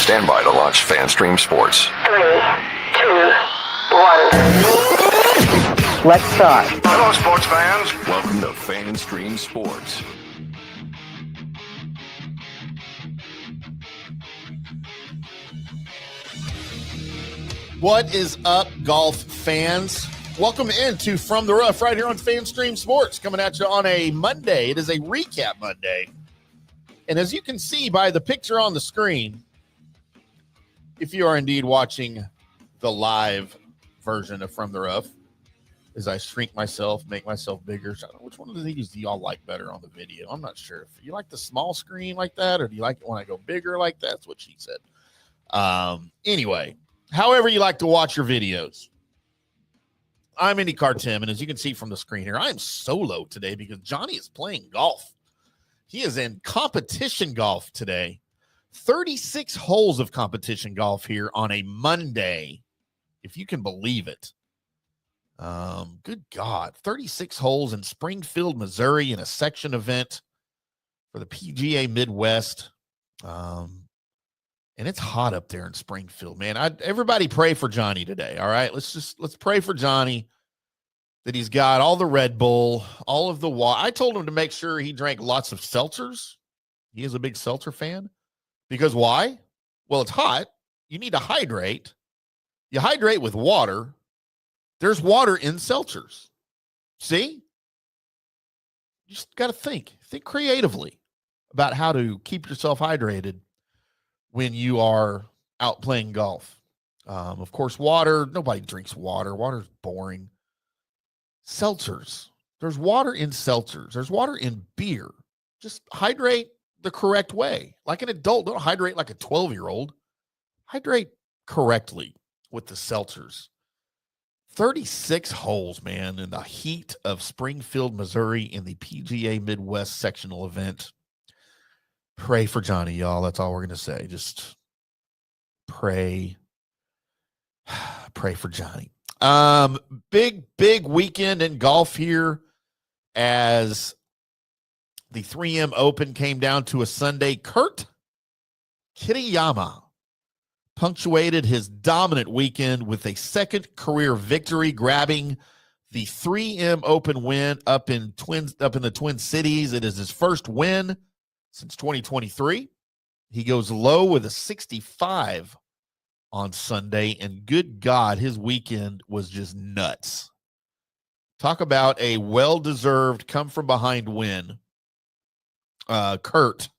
Stand by to launch FanStream Sports. 3, 2, 1. Let's start. Hello, sports fans. Welcome to FanStream Sports. What is up, golf fans? Welcome into From the Rough right here on FanStream Sports, coming at you on a Monday. It is a recap Monday. And as you can see by the picture on the screen, if you are indeed watching the live version of From the Rough, as I shrink myself, make myself bigger. I don't know, which one of these do y'all like better on the video? I'm not sure. If you like the small screen like that, or do you like it when I go bigger like that? That's what she said. Anyway, however you like to watch your videos. I'm IndyCarTim, and as you can see from the screen here, I am solo today because Johnny is playing golf. He is in competition golf today. 36 holes of competition golf here on a Monday, if you can believe it. Good God, 36 holes in Springfield, Missouri in a section event for the PGA Midwest. And it's hot up there in Springfield, man. Everybody pray for Johnny today, all right? Let's pray for Johnny that he's got all the Red Bull, all of the water. I told him to make sure he drank lots of seltzers. He is a big seltzer fan. Because why? Well, it's hot. You need to hydrate. You hydrate with water. There's water in seltzers. See? You just got to think. Think creatively about how to keep yourself hydrated when you are out playing golf. Of course, water. Nobody drinks water. Water's boring. Seltzers. There's water in seltzers. There's water in beer. Just hydrate the correct way. Like an adult, don't hydrate like a 12-year-old. Hydrate correctly with the seltzers. 36 holes, man, in the heat of Springfield, Missouri in the PGA Midwest sectional event. Pray for Johnny, y'all. That's all we're going to say. Just pray. Pray for Johnny. Big weekend in golf here as the 3M Open came down to a Sunday. Kitayama punctuated his dominant weekend with a second career victory, grabbing the 3M Open win up in the Twin Cities. It is his first win since 2023. He goes low with a 65 on Sunday, and good God, his weekend was just nuts. Talk about a well-deserved come-from-behind win. Kurt,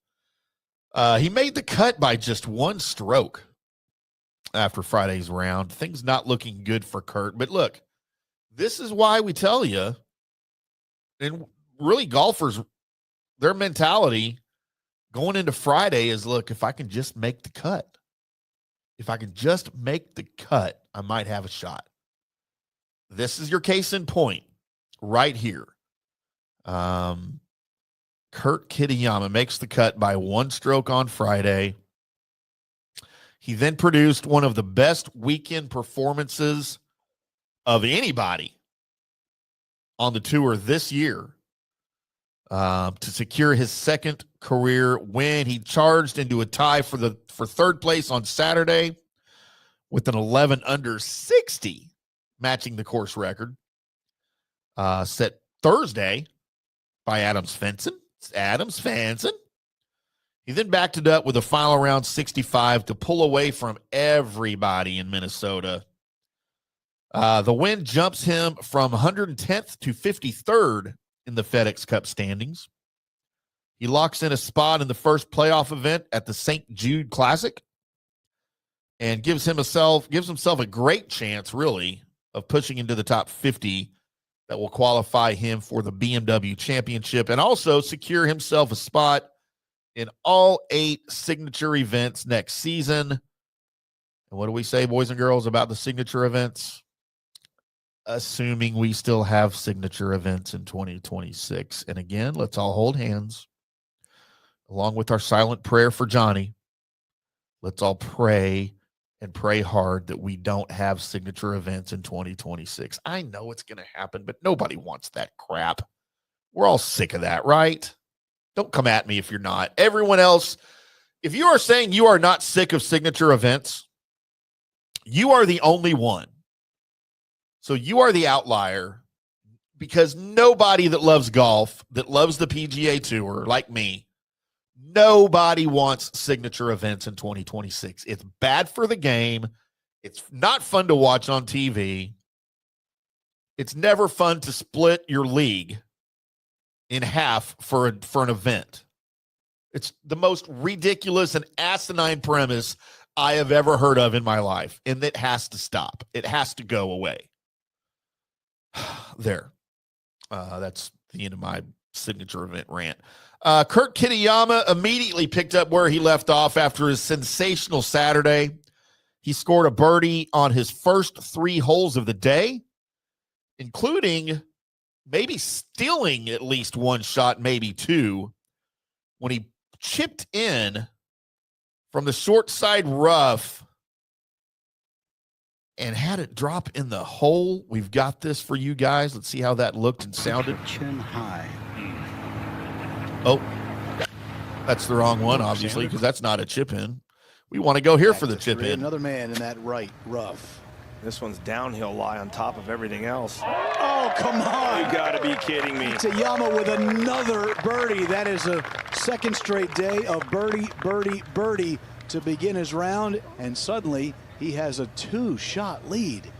he made the cut by just one stroke after Friday's round. Things not looking good for Kurt. But look, this is why we tell you, and really golfers, their mentality going into Friday is, look, if I can just make the cut, I might have a shot. This is your case in point right here. Kurt Kitayama makes the cut by one stroke on Friday. He then produced one of the best weekend performances of anybody on the tour this year to secure his second career win. He charged into a tie for third place on Saturday with an 11 under 60, matching the course record set Thursday by Adam Svensson. He then backed it up with a final round 65 to pull away from everybody in Minnesota. The win jumps him from 110th to 53rd in the FedEx Cup standings. He locks in a spot in the first playoff event at the St. Jude Classic and gives himself a great chance, really, of pushing into the top 50 that will qualify him for the BMW Championship and also secure himself a spot in all 8 signature events next season. And what do we say, boys and girls, about the signature events? Assuming we still have signature events in 2026. And again, let's all hold hands along with our silent prayer for Johnny. Let's all pray and pray hard that we don't have signature events in 2026. I know it's going to happen, but nobody wants that crap. We're all sick of that, right? Don't come at me if you're not. Everyone else If you are saying you are not sick of signature events, you are the only one. So you are the outlier, because nobody that loves golf, that loves the PGA Tour, like me, nobody wants signature events in 2026. It's bad for the game. It's not fun to watch on TV. It's never fun to split your league in half for an event. It's the most ridiculous and asinine premise I have ever heard of in my life, and it has to stop. It has to go away. There. That's the end of my signature event rant. Kurt Kitayama immediately picked up where he left off after his sensational Saturday. He scored a birdie on his first 3 holes of the day, including maybe stealing at least one shot, maybe 2, when he chipped in from the short side rough and had it drop in the hole. We've got this for you guys. Let's see how that looked and sounded. Chin high. Oh, that's the wrong one, obviously, because that's not a chip in. We want to go here for the chip in. Another man in that right rough. This one's downhill lie on top of everything else. Oh, come on. You got to be kidding me. Kitayama with another birdie. That is a second straight day of birdie, birdie, birdie to begin his round, and suddenly he has a 2-shot lead.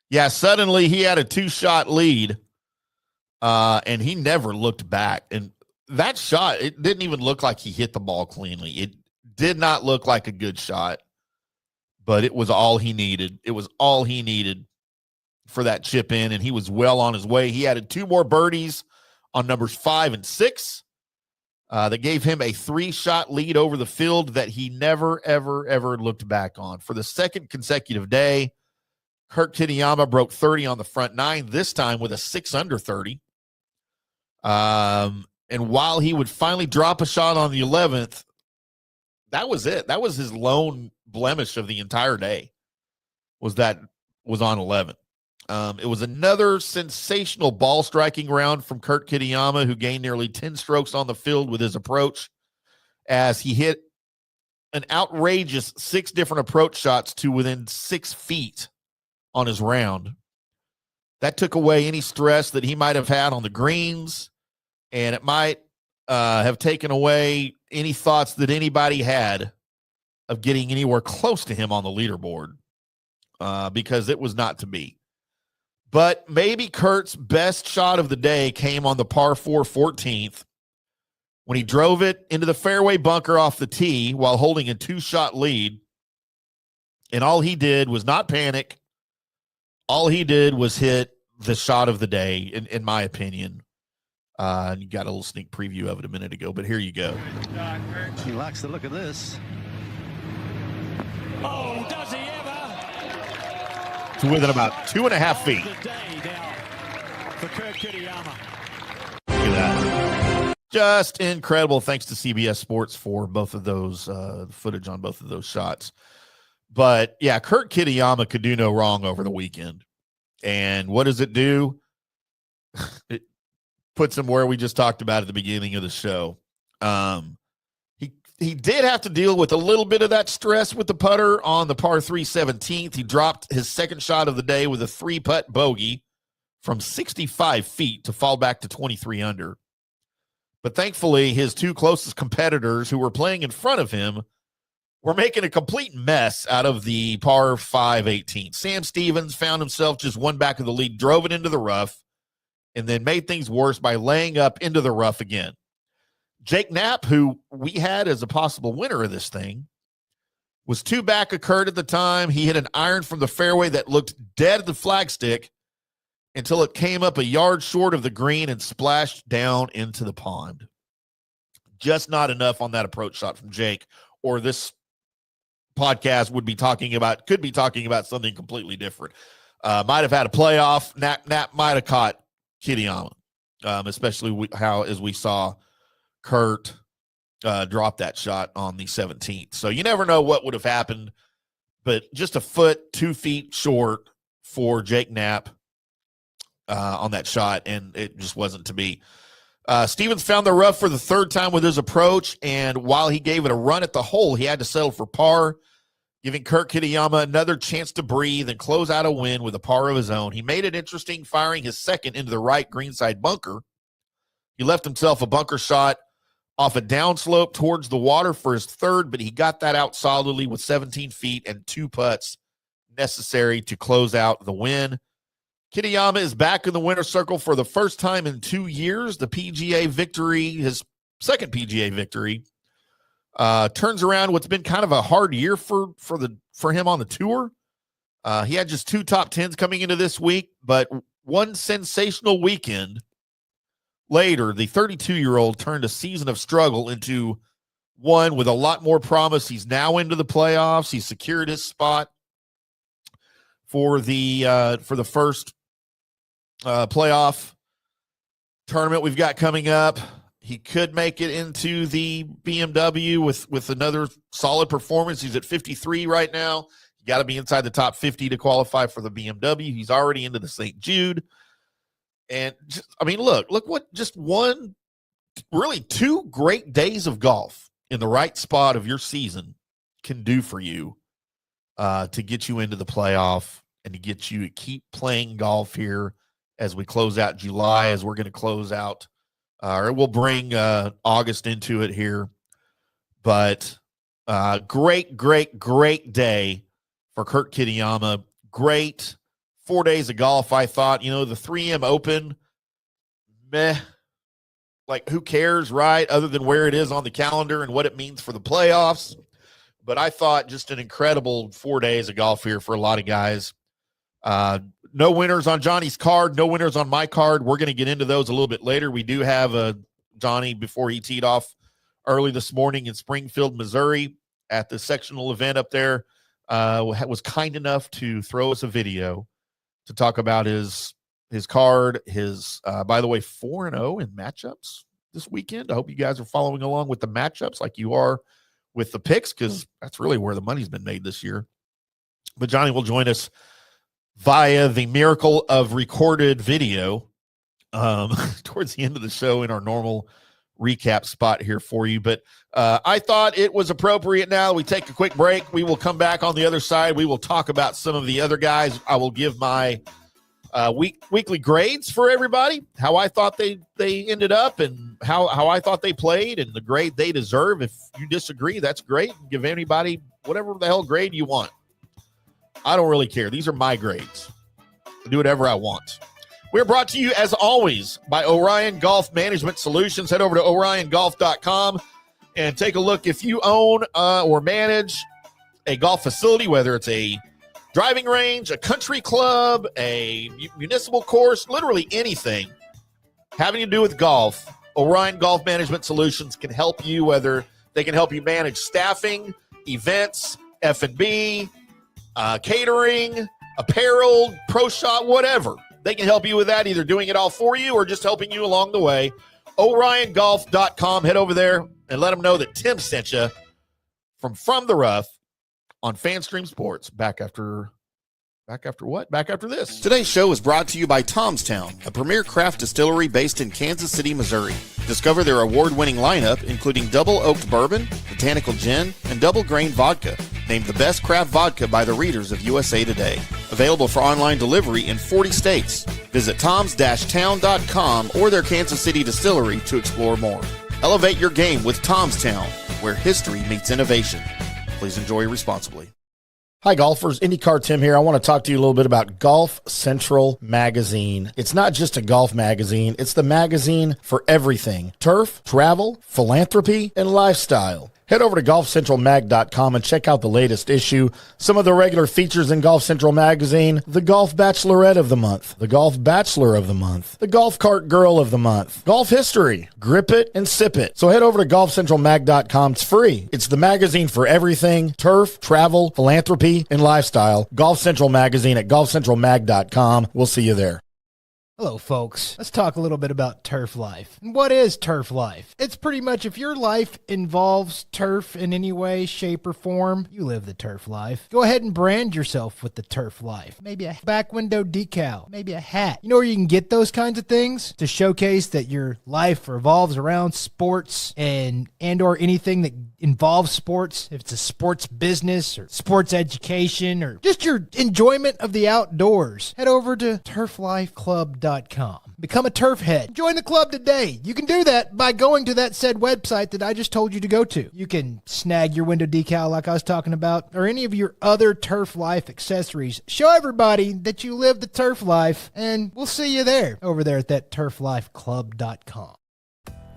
Yeah, suddenly he had a 2-shot lead, and he never looked back. And that shot, it didn't even look like he hit the ball cleanly. It did not look like a good shot, but it was all he needed. It was all he needed for that chip in, and he was well on his way. He added 2 more birdies on numbers 5 and 6. That gave him a 3-shot lead over the field that he never, ever, ever looked back on. For the second consecutive day, Kurt Kitayama broke 30 on the front 9, this time with a 6 under 30. And while he would finally drop a shot on the 11th, that was it. That was his lone blemish of the entire day, was on 11. It was another sensational ball striking round from Kurt Kitayama, who gained nearly 10 strokes on the field with his approach, as he hit an outrageous 6 different approach shots to within 6 feet on his round. That took away any stress that he might have had on the greens, and it might have taken away any thoughts that anybody had of getting anywhere close to him on the leaderboard, because it was not to be. But maybe Kurt's best shot of the day came on the par 4 14th, when he drove it into the fairway bunker off the tee while holding a 2-shot lead. And all he did was not panic. All he did was hit the shot of the day, in my opinion. And you got a little sneak preview of it a minute ago, but here you go. He likes the look of this. Oh, does he ever? To within about 2.5 feet. The day now for Kurt Kitayama. Look at that. Just incredible. Thanks to CBS Sports for both of those footage on both of those shots. But yeah, Kurt Kitayama could do no wrong over the weekend. And what does it do? It puts him where we just talked about at the beginning of the show. He did have to deal with a little bit of that stress with the putter on the par 3 17th. He dropped his second shot of the day with a 3-putt bogey from 65 feet to fall back to 23 under. But thankfully, his 2 closest competitors who were playing in front of him were making a complete mess out of the par 5 18. Sam Stevens found himself just 1 back of the lead, drove it into the rough, and then made things worse by laying up into the rough again. Jake Knapp, who we had as a possible winner of this thing, was 2 back of Kurt at the time. He hit an iron from the fairway that looked dead at the flagstick until it came up a yard short of the green and splashed down into the pond. Just not enough on that approach shot from Jake, or this podcast could be talking about something completely different. Might have had a playoff. Knapp might have caught Kitayama, especially as we saw Kurt dropped that shot on the 17th. So you never know what would have happened, but just a foot, 2 feet short for Jake Knapp on that shot, and it just wasn't to be. Stevens found the rough for the third time with his approach, and while he gave it a run at the hole, he had to settle for par, giving Kitayama another chance to breathe and close out a win with a par of his own. He made it interesting, firing his second into the right greenside bunker. He left himself a bunker shot off a downslope towards the water for his third, but he got that out solidly with 17 feet and 2 putts necessary to close out the win. Kitayama is back in the winner's circle for the first time in 2 years. The PGA victory, his second PGA victory, turns around what's been kind of a hard year for him on the tour. He had just 2 top 10s coming into this week, but one sensational weekend later, the 32-year-old turned a season of struggle into one with a lot more promise. He's now into the playoffs. He secured his spot for the first playoff tournament we've got coming up. He could make it into the BMW with another solid performance. He's at 53 right now. You got to be inside the top 50 to qualify for the BMW. He's already into the St. Jude. And just, I mean, look what just one, really 2 great days of golf in the right spot of your season can do for you to get you into the playoff and to get you to keep playing golf here as we close out July, as we're going to close out, or we'll bring August into it here. But great day for Kitayama. Great 4 days of golf, I thought. You know, the 3M Open, meh. Like, who cares, right? Other than where it is on the calendar and what it means for the playoffs. But I thought just an incredible 4 days of golf here for a lot of guys. No winners on Johnny's card, no winners on my card. We're going to get into those a little bit later. We do have Johnny, before he teed off early this morning in Springfield, Missouri, at the sectional event up there, was kind enough to throw us a video to talk about his card, by the way, 4-0 in matchups this weekend. I hope you guys are following along with the matchups like you are with the picks, because that's really where the money's been made this year. But Johnny will join us via the miracle of recorded video towards the end of the show in our normal recap spot here for you. But I thought it was appropriate now we take a quick break. We will come back on the other side. We will talk about some of the other guys. I will give my weekly grades for everybody, how I thought they ended up and how I thought they played and the grade they deserve. If you disagree, that's great. Give anybody whatever the hell grade you want. I don't really care. These are my grades. I do whatever I want. We're brought to you, as always, by Orion Golf Management Solutions. Head over to oriongolf.com and take a look. If you own or manage a golf facility, whether it's a driving range, a country club, a municipal course, literally anything having to do with golf, Orion Golf Management Solutions can help you, whether they can help you manage staffing, events, F&B, catering, apparel, pro shop, whatever. They can help you with that, either doing it all for you or just helping you along the way. OrionGolf.com. Head over there and let them know that Tim sent you from the rough on FanStream Sports. Back after what? Back after this. Today's show is brought to you by Tom's Town, a premier craft distillery based in Kansas City, Missouri. Discover their award-winning lineup, including double oaked bourbon, botanical gin, and double grain vodka. Named the best craft vodka by the readers of USA Today. Available for online delivery in 40 states. Visit toms-town.com or their Kansas City distillery to explore more. Elevate your game with Tom's Town, where history meets innovation. Please enjoy responsibly. Hi, golfers. IndyCar Tim here. I want to talk to you a little bit about Golf Central Magazine. It's not just a golf magazine. It's the magazine for everything. Turf, travel, philanthropy, and lifestyle. Head over to golfcentralmag.com and check out the latest issue. Some of the regular features in Golf Central Magazine: the Golf Bachelorette of the Month, the Golf Bachelor of the Month, the Golf Cart Girl of the Month, Golf History, Grip It and Sip It. So head over to golfcentralmag.com. It's free. It's the magazine for everything: turf, travel, philanthropy, and lifestyle. Golf Central Magazine at golfcentralmag.com. We'll see you there. Hello, folks. Let's talk a little bit about turf life. And what is turf life? It's pretty much if your life involves turf in any way, shape, or form, you live the turf life. Go ahead and brand yourself with the turf life. Maybe a back window decal, maybe a hat. You know where you can get those kinds of things to showcase that your life revolves around sports and or anything that involves sports. If it's a sports business or sports education or just your enjoyment of the outdoors, head over to turflifeclub.com. Become a turf head. Join the club today. You can do that by going to that said website that I just told you to go to. You can snag your window decal like I was talking about, or any of your other turf life accessories. Show everybody that you live the turf life, and we'll see you there, over there at that turflifeclub.com.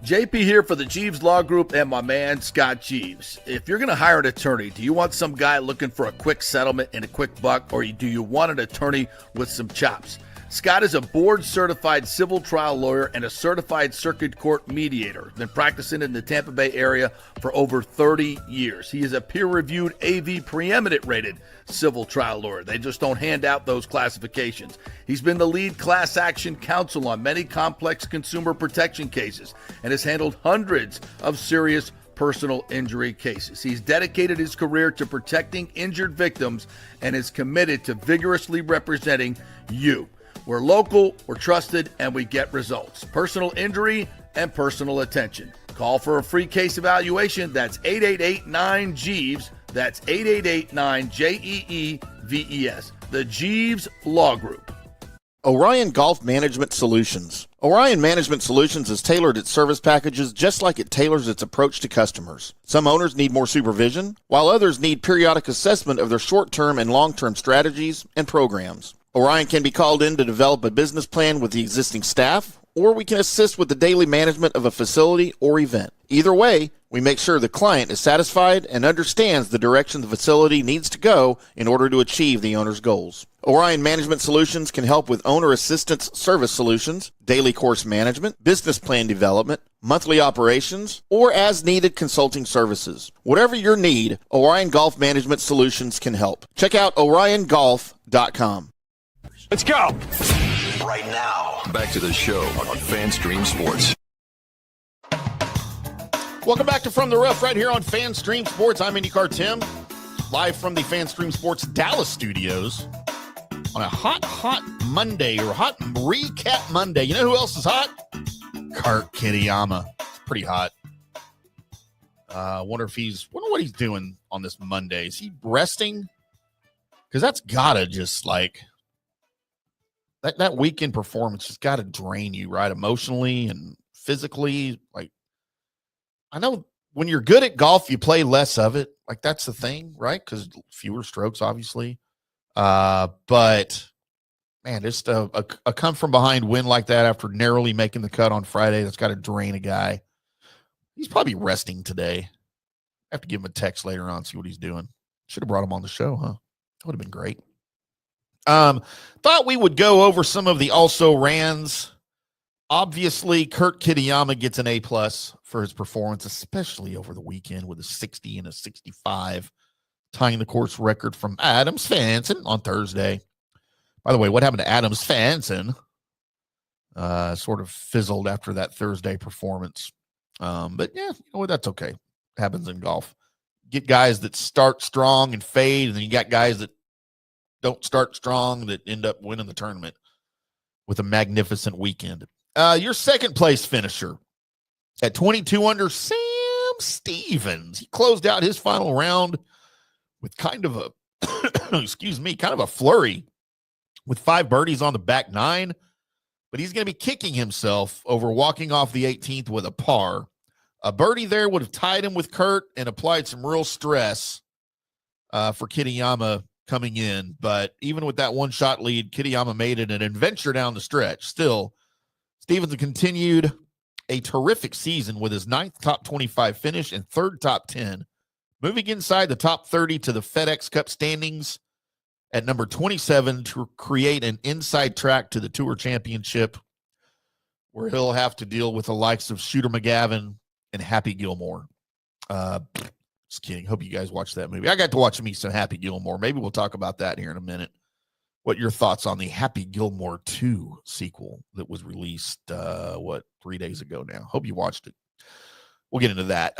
JP here for the Jeeves Law Group and my man Scott Jeeves. If you're going to hire an attorney, do you want some guy looking for a quick settlement and a quick buck, or do you want an attorney with some chops? Scott is a board-certified civil trial lawyer and a certified circuit court mediator. Been practicing in the Tampa Bay area for over 30 years. He is a peer-reviewed AV preeminent-rated civil trial lawyer. They just don't hand out those classifications. He's been the lead class action counsel on many complex consumer protection cases and has handled hundreds of serious personal injury cases. He's dedicated his career to protecting injured victims and is committed to vigorously representing you. We're local, we're trusted, and we get results. Personal injury and personal attention. Call for a free case evaluation. That's 888-9-JEEVES. That's 888-9-JEEVES. The Jeeves Law Group. Orion Golf Management Solutions. Orion Management Solutions has tailored its service packages just like it tailors its approach to customers. Some owners need more supervision, while others need periodic assessment of their short-term and long-term strategies and programs. Orion can be called in to develop a business plan with the existing staff, or we can assist with the daily management of a facility or event. Either way, we make sure the client is satisfied and understands the direction the facility needs to go in order to achieve the owner's goals. Orion Management Solutions can help with owner assistance service solutions, daily course management, business plan development, monthly operations, or as-needed consulting services. Whatever your need, Orion Golf Management Solutions can help. Check out oriongolf.com. Let's go. Right now, back to the show on FanStream Sports. Welcome back to From the Rough right here on FanStream Sports. I'm IndyCarTim, live from the FanStream Sports Dallas studios on a hot Monday, or hot recap Monday. You know who else is hot? Kitayama. It's pretty hot. Wonder what he's doing on this Monday. Is he resting? Because that's gotta just like that weekend performance just gotta drain you, right? Emotionally and physically. Like, I know when you're good at golf, you play less of it. Like, that's the thing, right? Because fewer strokes, obviously. But man, just a come from behind win like that after narrowly making the cut on Friday, that's got to drain a guy. He's probably resting today. I have to give him a text later on, see what he's doing. Should have brought him on the show, huh? That would have been great. Thought we would go over some of the also rans. Obviously, Kitayama gets an A+ for his performance, especially over the weekend with a 60 and a 65, tying the course record from Adam Svensson on Thursday. By the way, what happened to Adam Svensson? Sort of fizzled after that Thursday performance. But yeah, you know what? That's okay. It happens in golf. Get guys that start strong and fade, and then you got guys that don't start strong that end up winning the tournament with a magnificent weekend. Your second place finisher at 22 under, Sam Stevens. He closed out his final round with kind of a, kind of a flurry with 5 birdies on the back 9, but he's going to be kicking himself over walking off the 18th with a par. A birdie there would have tied him with Kurt and applied some real stress for Kitayama coming in. But even with that one-shot lead, Kitayama made it an adventure down the stretch. Still, Stevens continued a terrific season with his 9th top 25 finish and 3rd top 10, moving inside the top 30 to the FedEx Cup standings at number 27 to create an inside track to the Tour Championship, where he'll have to deal with the likes of Shooter McGavin and Happy Gilmore. Just kidding. Hope you guys watched that movie. I got to watch me some Happy Gilmore. Maybe we'll talk about that here in a minute. what your thoughts on the Happy Gilmore 2 sequel that was released, 3 days ago now. Hope you watched it. We'll get into that.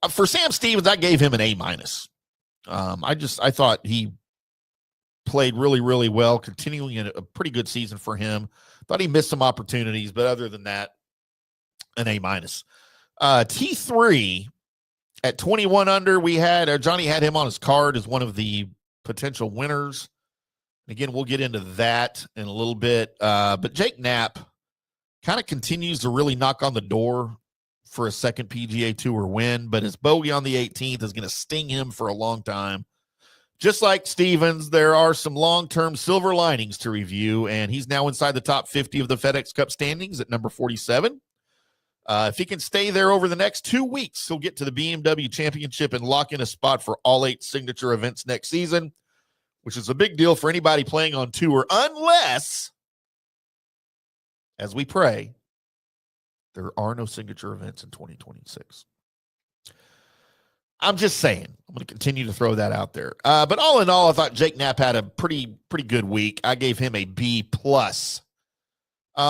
For Sam Stevens, I gave him an A-. I thought he played really, really well, continuing a pretty good season for him. Thought he missed some opportunities, but other than that, an A-. T3 at 21 under, Johnny had him on his card as one of the potential winners. Again, we'll get into that in a little bit. But Jake Knapp kind of continues to really knock on the door for a second PGA Tour win, but his bogey on the 18th is going to sting him for a long time. Just like Stevens, there are some long-term silver linings to review, and he's now inside the top 50 of the FedEx Cup standings at number 47. If he can stay there over the next 2 weeks, he'll get to the BMW Championship and lock in a spot for all 8 signature events next season, which is a big deal for anybody playing on tour, unless, as we pray, there are no signature events in 2026. I'm just saying. I'm going to continue to throw that out there. But all in all, I thought Jake Knapp had a pretty good week. I gave him a B+.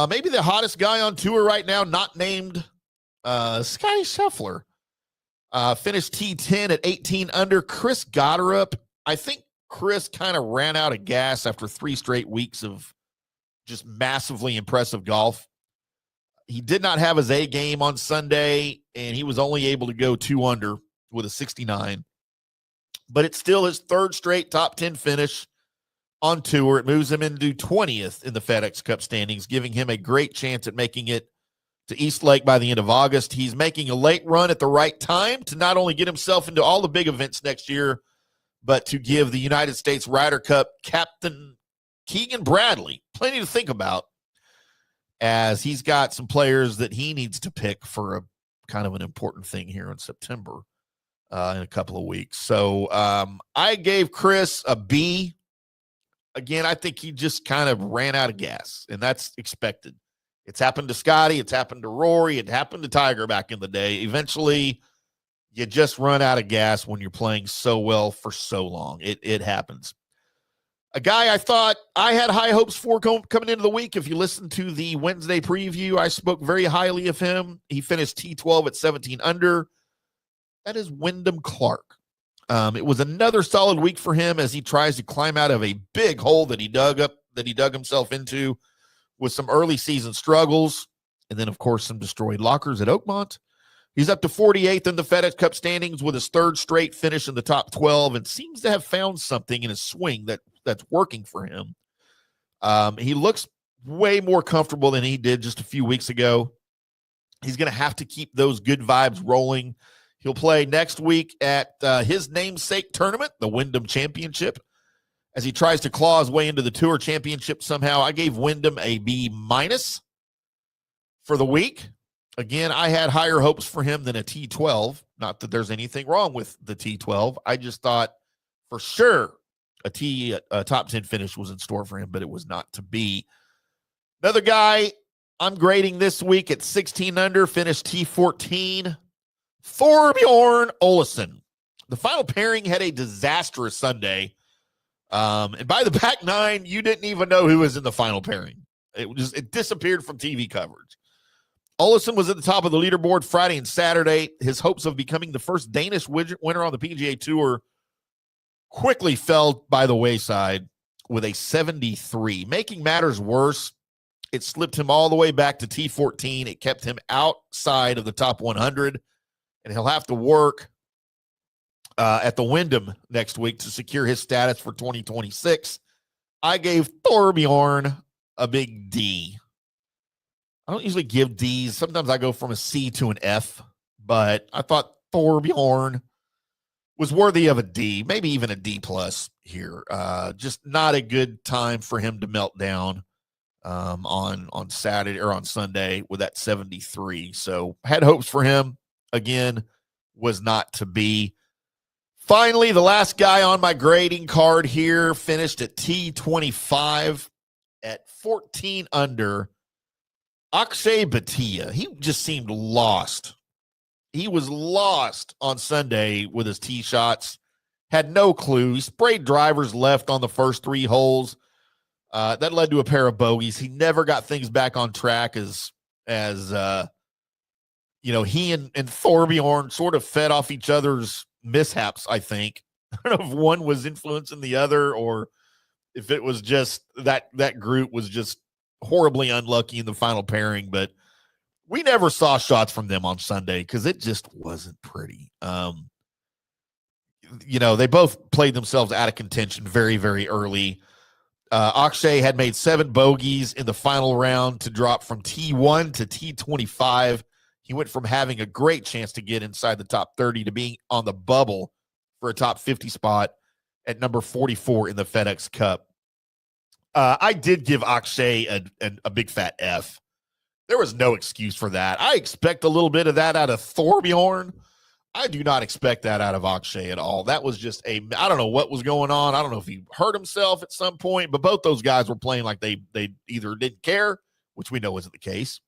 Maybe the hottest guy on tour right now, not named Scotty Scheffler. Finished T10 at 18 under. Chris Gotterup. I think Chris kind of ran out of gas after 3 straight weeks of just massively impressive golf. He did not have his A game on Sunday, and he was only able to go 2 under with a 69. But it's still his 3rd straight top 10 finish on tour. It moves him into 20th in the FedEx Cup standings, giving him a great chance at making it to East Lake by the end of August. He's making a late run at the right time to not only get himself into all the big events next year, but to give the United States Ryder Cup captain Keegan Bradley plenty to think about, as he's got some players that he needs to pick for a kind of an important thing here in September in a couple of weeks. So I gave Chris a B. Again, I think he just kind of ran out of gas, and that's expected. It's happened to Scotty. It's happened to Rory. It happened to Tiger back in the day. Eventually, you just run out of gas when you're playing so well for so long. It happens. A guy I thought I had high hopes for coming into the week. If you listen to the Wednesday preview, I spoke very highly of him. He finished T12 at 17 under. That is Wyndham Clark. It was another solid week for him as he tries to climb out of a big hole that he dug himself into with some early season struggles. And then, of course, some destroyed lockers at Oakmont. He's up to 48th in the FedEx Cup standings with his 3rd straight finish in the top 12 and seems to have found something in his swing that's working for him. He looks way more comfortable than he did just a few weeks ago. He's going to have to keep those good vibes rolling. He'll play next week at his namesake tournament, the Wyndham Championship, as he tries to claw his way into the Tour Championship somehow. I gave Wyndham a B- for the week. Again, I had higher hopes for him than a T12. Not that there's anything wrong with the T12. I just thought for sure a top 10 finish was in store for him, but it was not to be. Another guy I'm grading this week at 16 under, finished T14. Thorbjorn Olesen. The final pairing had a disastrous Sunday. And by the back 9, you didn't even know who was in the final pairing. It disappeared from TV coverage. Olesen was at the top of the leaderboard Friday and Saturday. His hopes of becoming the first Danish winner on the PGA Tour quickly fell by the wayside with a 73. Making matters worse, it slipped him all the way back to T14. It kept him outside of the top 100. And he'll have to work at the Wyndham next week to secure his status for 2026. I gave Thorbjorn a big D. I don't usually give Ds. Sometimes I go from a C to an F, but I thought Thorbjorn was worthy of a D, maybe even a D+ here. Just not a good time for him to melt down on Saturday or on Sunday with that 73. So had hopes for him. Again, was not to be. Finally, the last guy on my grading card here finished at T25 at 14 under. Akshay Bhatia. He just seemed lost. He was lost on Sunday with his tee shots. Had no clue. He sprayed drivers left on the first 3 holes. That led to a pair of bogeys. He never got things back on track as he and Thorbjorn sort of fed off each other's mishaps, I think. I don't know if one was influencing the other or if it was just that group was just horribly unlucky in the final pairing, but we never saw shots from them on Sunday because it just wasn't pretty. They both played themselves out of contention very, very early. Akshay had made 7 bogeys in the final round to drop from T1 to T25. He went from having a great chance to get inside the top 30 to being on the bubble for a top 50 spot at number 44 in the FedEx Cup. I did give Akshay a big fat F. There was no excuse for that. I expect a little bit of that out of Thorbjorn. I do not expect that out of Akshay at all. That was just I don't know what was going on. I don't know if he hurt himself at some point, but both those guys were playing like they either didn't care, which we know isn't the case,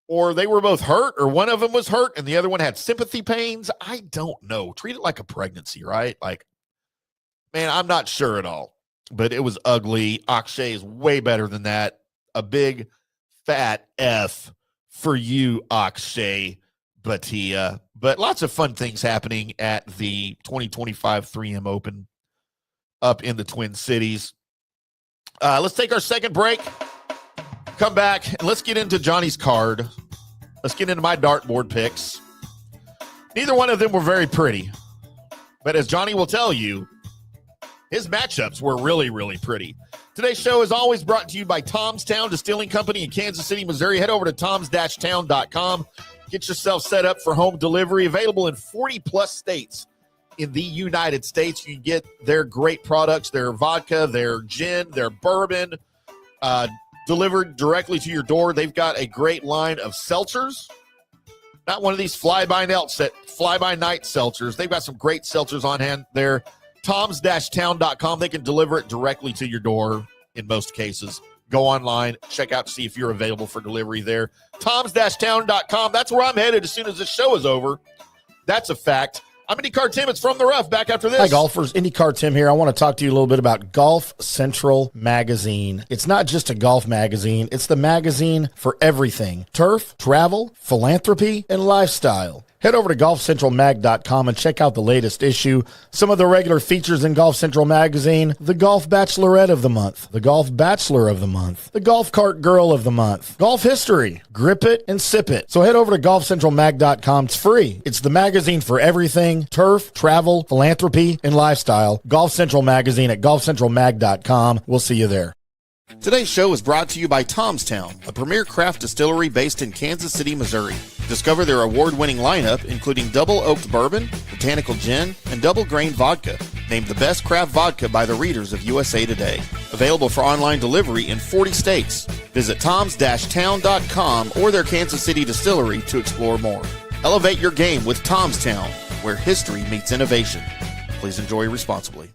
or they were both hurt, or one of them was hurt and the other one had sympathy pains. I don't know. Treat it like a pregnancy, right? Like, man, I'm not sure at all, but it was ugly. Akshay is way better than that. A big fat F for you, Akshay Bhatia. But lots of fun things happening at the 2025 3M Open up in the Twin Cities. Let's take our second break. Come back and let's get into Johnny's card. Let's get into my dartboard picks. Neither one of them were very pretty, but as Johnny will tell you, his matchups were really, really pretty. Today's show is always brought to you by Tom's Town Distilling Company in Kansas City, Missouri. Head over to toms-town.com. Get yourself set up for home delivery. Available in 40-plus states in the United States. You can get their great products, their vodka, their gin, their bourbon, delivered directly to your door. They've got a great line of seltzers. Not one of these fly-by-night seltzers. They've got some great seltzers on hand there. Toms-town.com. They can deliver it directly to your door in most cases. Go online, check out to see if you're available for delivery there. Toms-town.com. That's where I'm headed as soon as this show is over. That's a fact. I'm IndyCarTim. It's From the Rough. Back after this. Hi, golfers. IndyCarTim here. I want to talk to you a little bit about Golf Central Magazine. It's not just a golf magazine. It's the magazine for everything. Turf, travel, philanthropy, and lifestyle. Head over to golfcentralmag.com and check out the latest issue. Some of the regular features in Golf Central Magazine: the Golf Bachelorette of the Month, the Golf Bachelor of the Month, the Golf Cart Girl of the Month, Golf History, Grip It and Sip It. So head over to golfcentralmag.com. It's free. It's the magazine for everything: turf, travel, philanthropy, and lifestyle. Golf Central Magazine at golfcentralmag.com. We'll see you there. Today's show is brought to you by Tom's Town, a premier craft distillery based in Kansas City, Missouri. Discover their award-winning lineup, including double oaked bourbon, botanical gin, and double grain vodka. Named the best craft vodka by the readers of USA Today. Available for online delivery in 40 states. Visit toms-town.com or their Kansas City distillery to explore more. Elevate your game with Tom's Town, where history meets innovation. Please enjoy responsibly.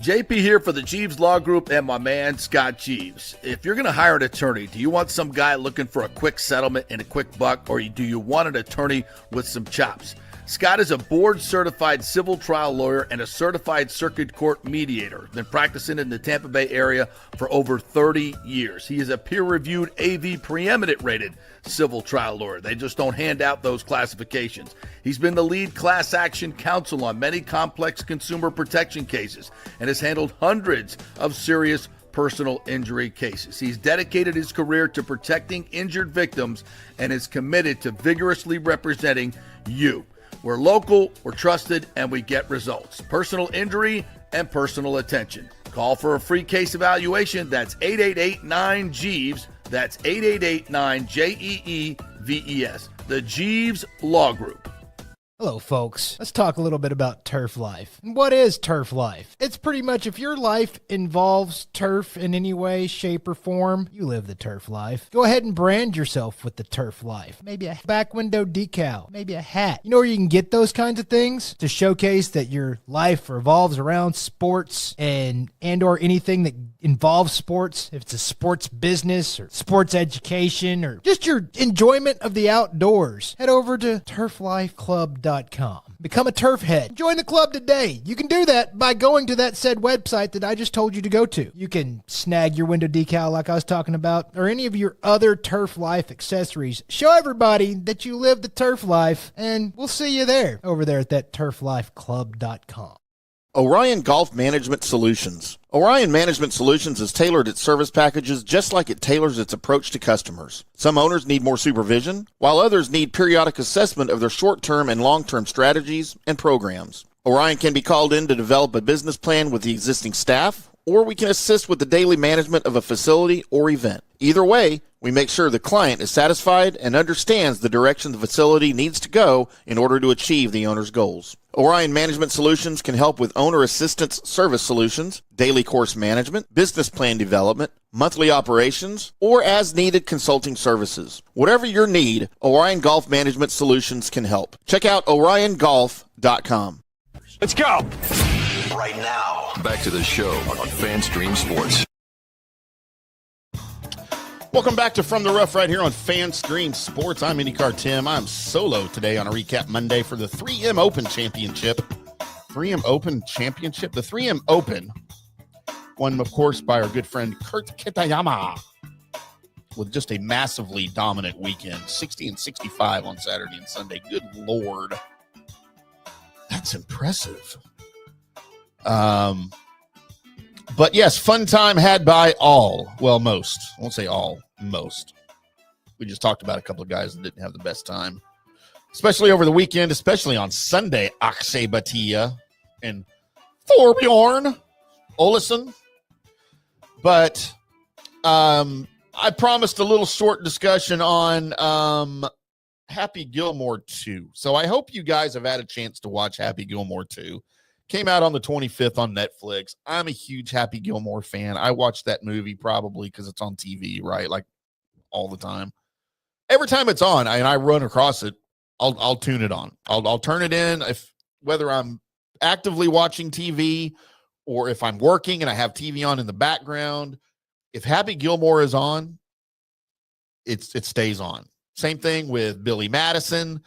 JP here for the Jeeves Law Group and my man Scott Jeeves. If you're going to hire an attorney, do you want some guy looking for a quick settlement and a quick buck, or do you want an attorney with some chops? Scott is a board-certified civil trial lawyer and a certified circuit court mediator. Been practicing in the Tampa Bay area for over 30 years. He is a peer-reviewed AV preeminent-rated civil trial lawyer. They just don't hand out those classifications. He's been the lead class action counsel on many complex consumer protection cases and has handled hundreds of serious personal injury cases. He's dedicated his career to protecting injured victims and is committed to vigorously representing you. We're local, we're trusted, and we get results. Personal injury and personal attention. Call for a free case evaluation. That's 888-9-JEEVES. That's 888-9-JEEVES. The Jeeves Law Group. Hello, folks. Let's talk a little bit about turf life. What is turf life? It's pretty much if your life involves turf in any way, shape, or form, you live the turf life. Go ahead and brand yourself with the turf life. Maybe a back window decal, maybe a hat. You know where you can get those kinds of things to showcase that your life revolves around sports and or anything that involves sports. If it's a sports business or sports education or just your enjoyment of the outdoors, head over to turflifeclub.com. handicapperclub.com. Become a turf head. Join the club today. You can do that by going to that said website that I just told you to go to. You can snag your window decal like I was talking about, or any of your other turf life accessories. Show everybody that you live the turf life, and we'll see you there, over there at that turflifeclub.com. Orion Golf Management Solutions. Orion Management Solutions has tailored its service packages just like it tailors its approach to customers. Some owners need more supervision, while others need periodic assessment of their short-term and long-term strategies and programs. Orion can be called in to develop a business plan with the existing staff, or we can assist with the daily management of a facility or event. Either way, we make sure the client is satisfied and understands the direction the facility needs to go in order to achieve the owner's goals. Orion Management Solutions can help with owner assistance service solutions, daily course management, business plan development, monthly operations, or as-needed consulting services. Whatever your need, Orion Golf Management Solutions can help. Check out oriongolf.com. Let's go. Right now, back to the show on FanStream Sports. Welcome back to From the Rough right here on FanStream Sports. I'm IndyCarTim. I'm solo today on a recap Monday for the 3M Open Championship. 3M Open Championship? The 3M Open, won, of course, by our good friend Kitayama, with just a massively dominant weekend. 60 and 65 on Saturday and Sunday. Good Lord. That's impressive. But yes, fun time had by all. Well, most. I won't say all, most. We just talked about a couple of guys that didn't have the best time, especially over the weekend, especially on Sunday. Akshay Bhatia and Thorbjorn Olesen. But I promised a little short discussion on Happy Gilmore 2. So I hope you guys have had a chance to watch Happy Gilmore 2. Came out on the 25th on Netflix. I'm a huge Happy Gilmore fan. I watch that movie probably because it's on TV, right? Like all the time. Every time it's on and I run across it, I'll tune it on. I'll turn it in whether I'm actively watching TV or if I'm working and I have TV on in the background. If Happy Gilmore is on, it stays on. Same thing with Billy Madison.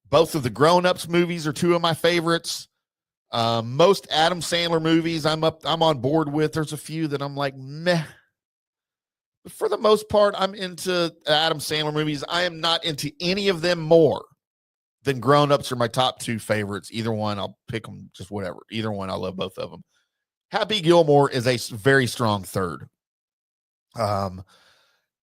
Both of the Grown Ups movies are two of my favorites. Most Adam Sandler movies I'm on board with. There's a few that I'm like, meh. But for the most part, I'm into Adam Sandler movies. I am not into any of them more than Grown Ups are my top two favorites. Either one, I'll pick them, just whatever. Either one, I love both of them. Happy Gilmore is a very strong third. And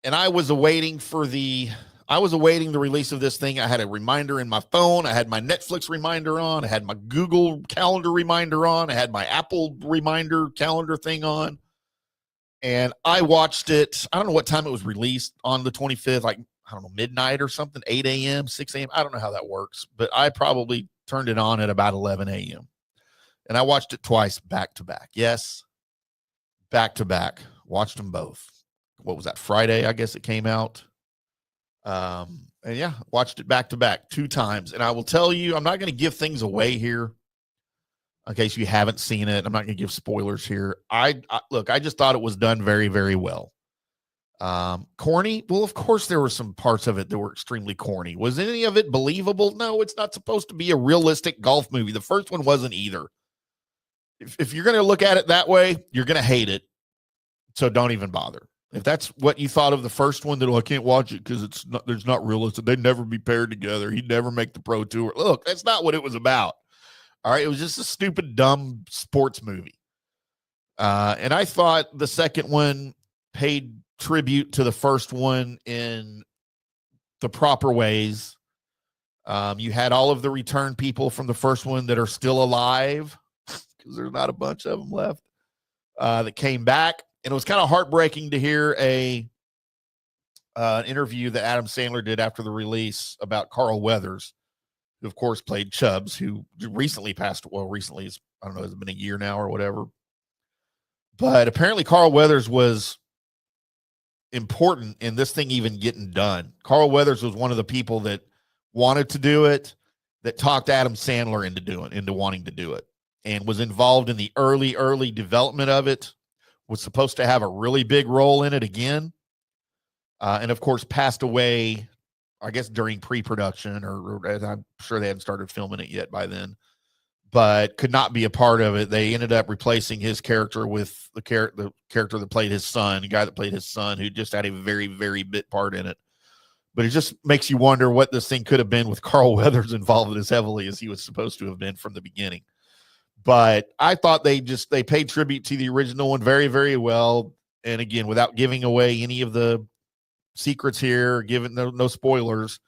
I was awaiting the release of this thing. I had a reminder in my phone. I had my Netflix reminder on. I had my Google Calendar reminder on. I had my Apple reminder calendar thing on. And I watched it. I don't know what time it was released on the 25th, like, I don't know, midnight or something, 8 a.m., 6 a.m. I don't know how that works, but I probably turned it on at about 11 a.m. And I watched it twice back to back. Yes, back to back. Watched them both. What was that, Friday, I guess it came out. And yeah, watched it back to back 2 times. And I will tell you, I'm not going to give things away here in case you haven't seen it. I'm not going to give spoilers here. I just thought it was done very, very well. Corny? Well, of course there were some parts of it that were extremely corny. Was any of it believable? No, it's not supposed to be a realistic golf movie. The first one wasn't either. If you're going to look at it that way, you're going to hate it. So don't even bother. If that's what you thought of the first one, then I can't watch it because there's not realistic. They'd never be paired together. He'd never make the pro tour. Look, that's not what it was about. All right. It was just a stupid, dumb sports movie. And I thought the second one paid tribute to the first one in the proper ways. You had all of the return people from the first one that are still alive because there's not a bunch of them left that came back. And it was kind of heartbreaking to hear an interview that Adam Sandler did after the release about Carl Weathers, who, of course, played Chubbs, who recently passed. Well, recently, I don't know, has it been a year now or whatever? But apparently Carl Weathers was important in this thing even getting done. Carl Weathers was one of the people that wanted to do it, that talked Adam Sandler into wanting to do it, and was involved in the early development of it. Was supposed to have a really big role in it again. And of course, passed away I guess during pre-production, or I'm sure they hadn't started filming it yet by then, but could not be a part of it. They ended up replacing his character with the character that played his son, the guy that played his son, who just had a very, very bit part in it. But it just makes you wonder what this thing could have been with Carl Weathers involved as heavily as he was supposed to have been from the beginning. But I thought they paid tribute to the original one very, very well. And again, without giving away any of the secrets here, giving no spoilers,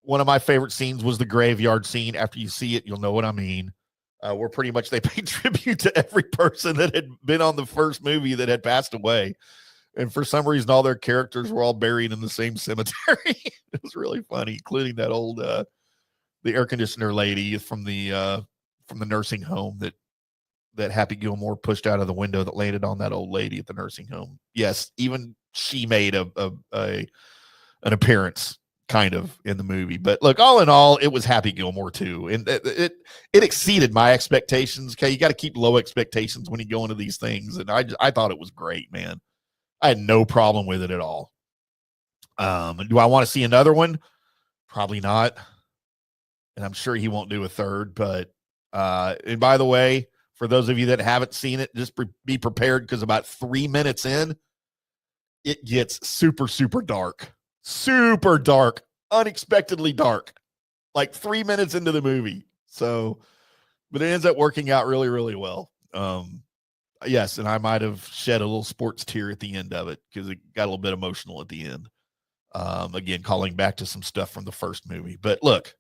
one of my favorite scenes was the graveyard scene. After you see it, you'll know what I mean. Where pretty much they paid tribute to every person that had been on the first movie that had passed away. And for some reason, all their characters were all buried in the same cemetery. It was really funny, including that old, the air conditioner lady from the nursing home that Happy Gilmore pushed out of the window that landed on that old lady at the nursing home. Yes, even she made an appearance kind of in the movie. But look, all in all, it was Happy Gilmore too. And it exceeded my expectations. Okay, you got to keep low expectations when you go into these things. And I thought it was great, man. I had no problem with it at all. Do I want to see another one? Probably not. And I'm sure he won't do a third. But and by the way, for those of you that haven't seen it, just be prepared, because about 3 minutes in, it gets super, super dark. Super dark. Unexpectedly dark. Like 3 minutes into the movie. So, but it ends up working out really, really well. Yes, and I might have shed a little sports tear at the end of it because it got a little bit emotional at the end. Again, calling back to some stuff from the first movie. But look,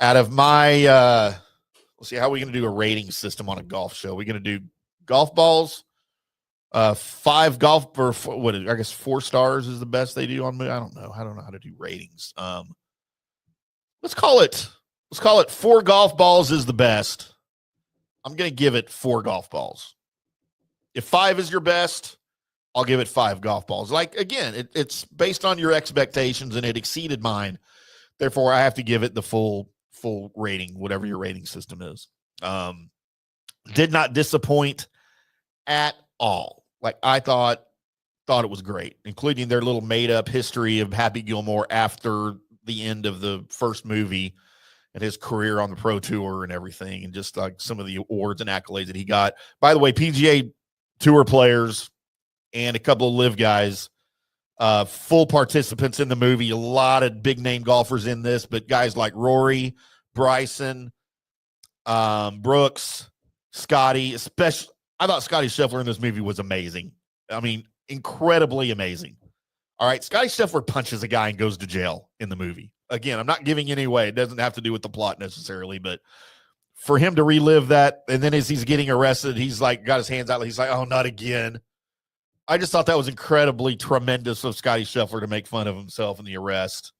out of my, let's see, how are we going to do a rating system on a golf show? We're going to do golf balls, 5 golf, or I guess 4 stars is the best they do on me. I don't know how to do ratings. Let's call it 4 golf balls is the best. I'm going to give it 4 golf balls. If 5 is your best, I'll give it 5 golf balls. Like, again, it's based on your expectations, and it exceeded mine. Therefore, I have to give it the full rating, whatever your rating system is. Did not disappoint at all. Like, I thought it was great, including their little made-up history of Happy Gilmore after the end of the first movie and his career on the Pro Tour and everything, and just like some of the awards and accolades that he got. By the way, PGA Tour players and a couple of live guys, full participants in the movie. A lot of big-name golfers in this, but guys like Rory, Bryson, Brooks, Scotty, especially. I thought Scotty Scheffler in this movie was amazing. I mean, incredibly amazing. All right, Scotty Scheffler punches a guy and goes to jail in the movie. Again, I'm not giving any away. It doesn't have to do with the plot necessarily, but for him to relive that, and then as he's getting arrested, he's like got his hands out. He's like, oh, not again. I just thought that was incredibly tremendous of Scotty Scheffler to make fun of himself in the arrest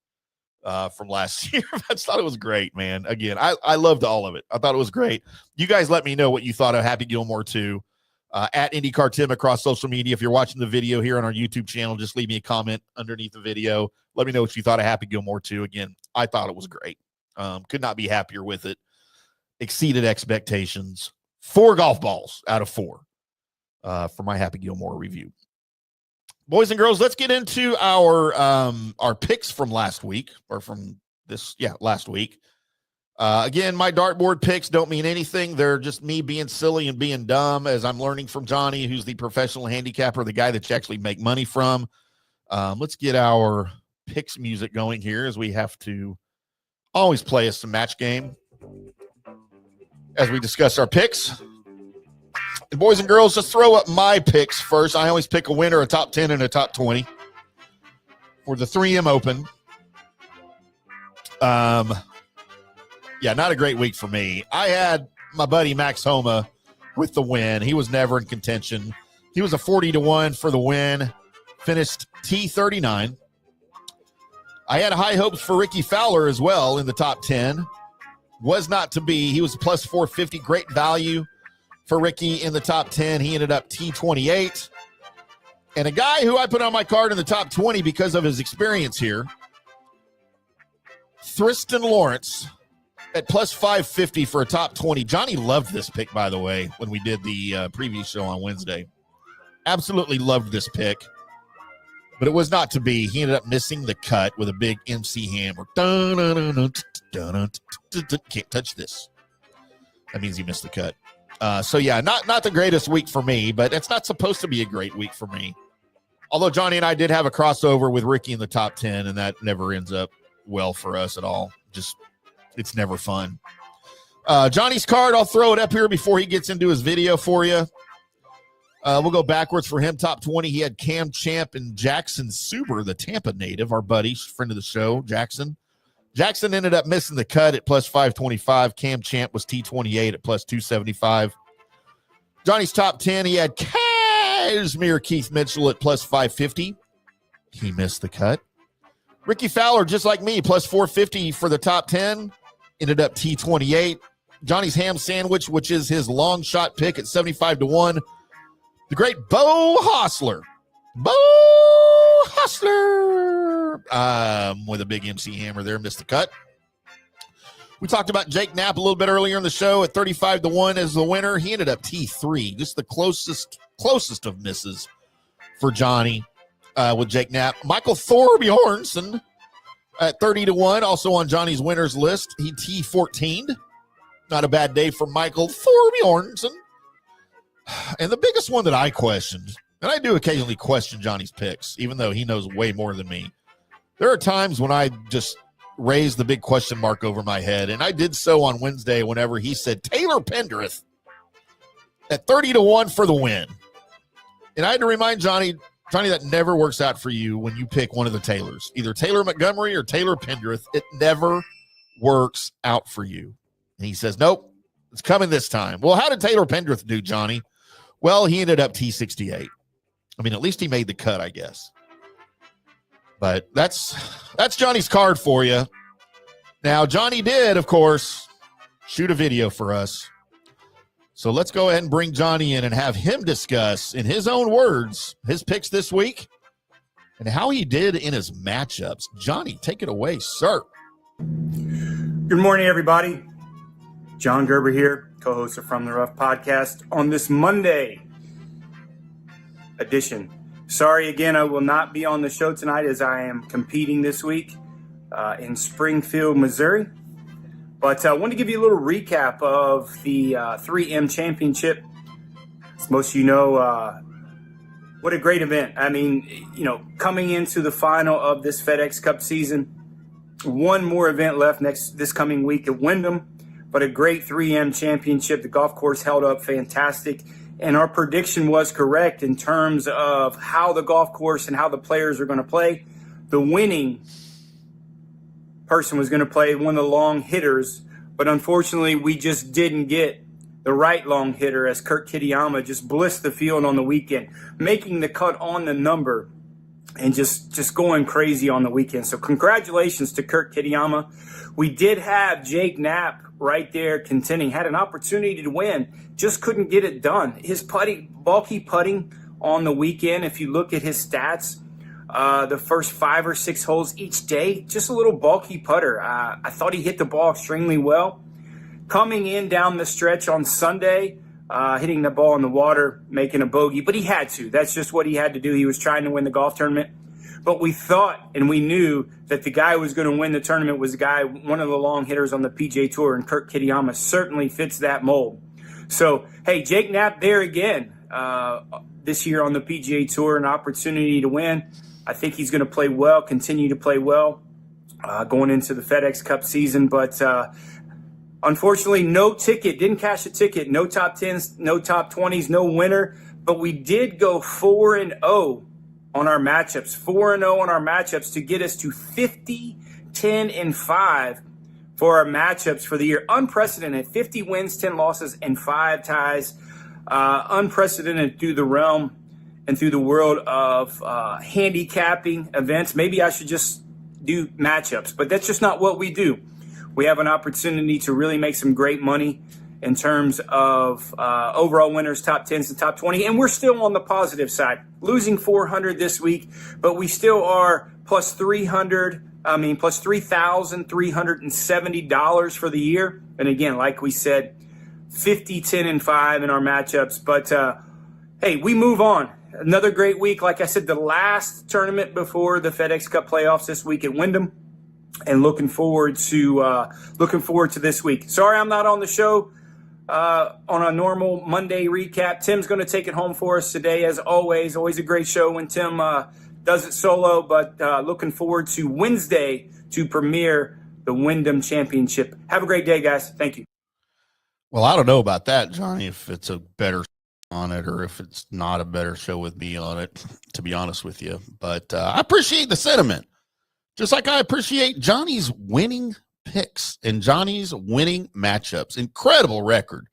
from last year. I just thought it was great, man. Again, I loved all of it. I thought it was great. You guys let me know what you thought of Happy Gilmore 2. At IndyCarTim across social media. If you're watching the video here on our YouTube channel, just leave me a comment underneath the video. Let me know what you thought of Happy Gilmore 2. Again, I thought it was great. Could not be happier with it. Exceeded expectations. 4 golf balls out of 4 for my Happy Gilmore review. Boys and girls, let's get into our picks from last week, or from this, last week. Again, my dartboard picks don't mean anything. They're just me being silly and being dumb, as I'm learning from Johnny, who's the professional handicapper, the guy that you actually make money from. Let's get our picks music going here, as we have to always play us some match game as we discuss our picks. And boys and girls, just throw up my picks first. I always pick a winner, a top 10, and a top 20 for the 3M Open. Not a great week for me. I had my buddy Max Homa with the win. He was never in contention. He was a 40-1 for the win, finished T39. I had high hopes for Ricky Fowler as well in the top 10. Was not to be. He was plus 450. Great value for Ricky in the top 10. He ended up T28. And a guy who I put on my card in the top 20 because of his experience here, Thriston Lawrence, at plus 550 for a top 20. Johnny loved this pick, by the way, when we did the preview show on Wednesday. Absolutely loved this pick. but it was not to be. He ended up missing the cut with a big MC hammer. Can't touch this. That means he missed the cut. So yeah, not the greatest week for me, but it's not supposed to be a great week for me. Although Johnny and I did have a crossover with Ricky in the top 10, and that never ends up well for us at all. Just, it's never fun. Johnny's card, I'll throw it up here before he gets into his video for you. We'll go backwards for him. Top 20, he had Cam Champ and Jackson Suber, the Tampa native, our buddy, friend of the show, Jackson. Jackson ended up missing the cut at plus 525. Cam Champ was T28 at plus 275. Johnny's top 10, he had Cashmere Keith Mitchell at plus 550. He missed the cut. Ricky Fowler, just like me, plus 450 for the top 10. Ended up T28. Johnny's ham sandwich, which is his long shot pick at 75-1. The great Bo Hostler. With a big MC hammer there, missed the cut. We talked about Jake Knapp a little bit earlier in the show at 35-1 as the winner. He ended up T3, just the closest of misses for Johnny with Jake Knapp. Michael Thorbjornsen at 30-1, also on Johnny's winners list. He T14'd. Not a bad day for Michael Thorbjornsen. And the biggest one that I questioned, and I do occasionally question Johnny's picks, even though he knows way more than me. There are times when I just raise the big question mark over my head, and I did so on Wednesday whenever he said Taylor Pendrith at 30-1 for the win. And I had to remind Johnny, that never works out for you when you pick one of the Taylors, either Taylor Montgomery or Taylor Pendrith. It never works out for you. And he says, nope, it's coming this time. Well, how did Taylor Pendrith do, Johnny? Well, he ended up T68. I mean, at least he made the cut, I guess. But that's Johnny's card for you. Now, Johnny did, of course, shoot a video for us. So let's go ahead and bring Johnny in and have him discuss, in his own words, his picks this week and how he did in his matchups. Johnny, take it away, sir. Good morning, everybody. John Gerber here, co-host of From the Rough podcast on this Monday edition. Sorry again, I will not be on the show tonight as I am competing this week in Springfield, Missouri. But I want to give you a little recap of the 3M Championship. As most of you know, what a great event. I mean, coming into the final of this FedEx Cup season, one more event left this coming week at Wyndham, but a great 3M Championship. The golf course held up fantastic, and our prediction was correct in terms of how the golf course and how the players are going to play. The winning person was going to play one of the long hitters, but unfortunately we just didn't get the right long hitter as Kitayama just blissed the field on the weekend, making the cut on the number and just going crazy on the weekend. So congratulations to Kitayama. We did have Jake Knapp right there contending, had an opportunity to win, just couldn't get it done. His bulky putting on the weekend, if you look at his stats, the first 5 or 6 holes each day, just a little bulky putter. I thought he hit the ball extremely well. Coming in down the stretch on Sunday, hitting the ball in the water, making a bogey, but he had to. That's just what he had to do. He was trying to win the golf tournament. But we thought and we knew that the guy who was going to win the tournament was the guy, one of the long hitters on the PGA Tour, and Kitayama certainly fits that mold. So, hey, Jake Knapp there again this year on the PGA Tour, an opportunity to win. I think he's going to play well, continue to play well going into the FedEx Cup season. But unfortunately, no ticket, didn't cash a ticket, no top 10s, no top 20s, no winner. But we did go 4-0 on our matchups, 4-0 on our matchups to get us to 50, 10, and 5 for our matchups for the year. Unprecedented, 50 wins, 10 losses, and 5 ties. Unprecedented through the realm and through the world of handicapping events. Maybe I should just do matchups, but that's just not what we do. We have an opportunity to really make some great money in terms of overall winners, top 10s and top 20. And we're still on the positive side, losing 400 this week, but we still are plus $3,370 for the year. And again, like we said, 50, 10, and 5 in our matchups. But hey, we move on. another great week. Like I said, the last tournament before the FedEx Cup playoffs this week at Wyndham, and looking forward to this week. Sorry I'm not on the show on a normal Monday recap. Tim's going to take it home for us today, as always. Always a great show when Tim does it solo, but looking forward to Wednesday to premiere the Wyndham Championship. Have a great day, guys. Thank you. Well, I don't know about that, Johnny, if it's a better on it or if it's not a better show with me on it, to be honest with you. But I appreciate the sentiment, just like I appreciate Johnny's winning picks and Johnny's winning matchups. Incredible record.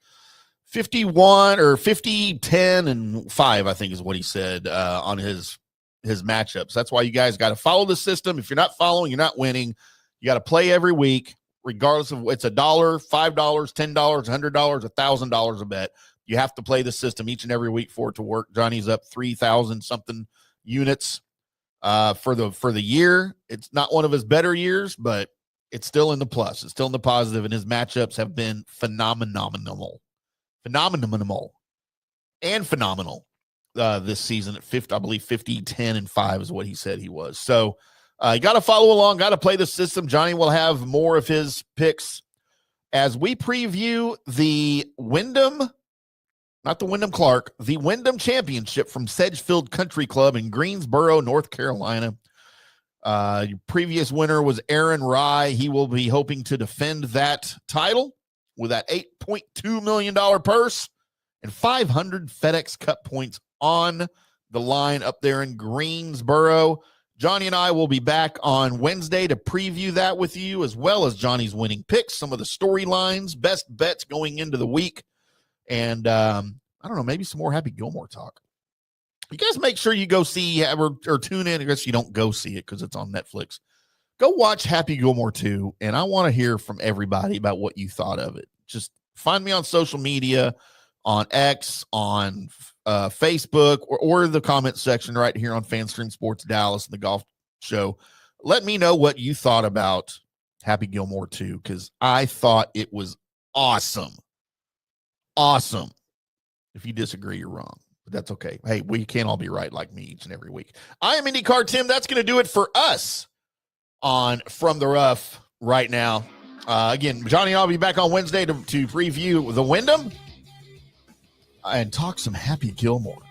51 or 50, 10, and 5, I think is what he said on his matchups. That's why you guys got to follow the system. If you're not following, you're not winning. You got to play every week, regardless of it's $1, $5, $10, $100, $1,000 a bet. You have to play the system each and every week for it to work. Johnny's up 3,000 something units for the year. It's not one of his better years, but it's still in the plus. It's still in the positive, and his matchups have been phenomenal this season at 50, I believe 50, 10, and 5 is what he said he was. So you got to follow along, got to play the system. Johnny will have more of his picks as we preview the Wyndham, not the Wyndham Clark, the Wyndham Championship from Sedgefield Country Club in Greensboro, North Carolina. Your previous winner was Aaron Rye. He will be hoping to defend that title with that $8.2 million purse and 500 FedEx Cup points on the line up there in Greensboro. Johnny and I will be back on Wednesday to preview that with you, as well as Johnny's winning picks, some of the storylines, best bets going into the week, and I don't know, maybe some more Happy Gilmore talk. You guys make sure you go see or tune in. I guess you don't go see it because it's on Netflix. Go watch Happy Gilmore 2, and I want to hear from everybody about what you thought of it. Just find me on social media, on X, on Facebook, or the comment section right here on FanStream Sports Dallas and the Golf Show. Let me know what you thought about Happy Gilmore 2, because I thought it was awesome. Awesome. If you disagree, you're wrong. That's okay. Hey, we can't all be right like me each and every week. I am IndyCarTim. That's going to do it for us on From the Rough right now. Again, Johnny and I will be back on Wednesday to preview the Wyndham and talk some Happy Gilmore.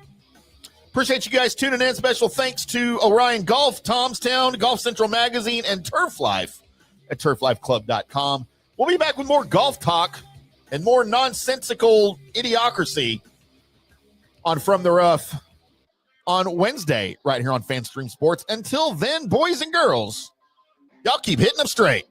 Appreciate you guys tuning in. Special thanks to Orion Golf, Tomstown, Golf Central Magazine, and Turf Life at turflifeclub.com. We'll be back with more golf talk and more nonsensical idiocracy on From the Rough on Wednesday right here on FanStream Sports. Until then, boys and girls, y'all keep hitting them straight.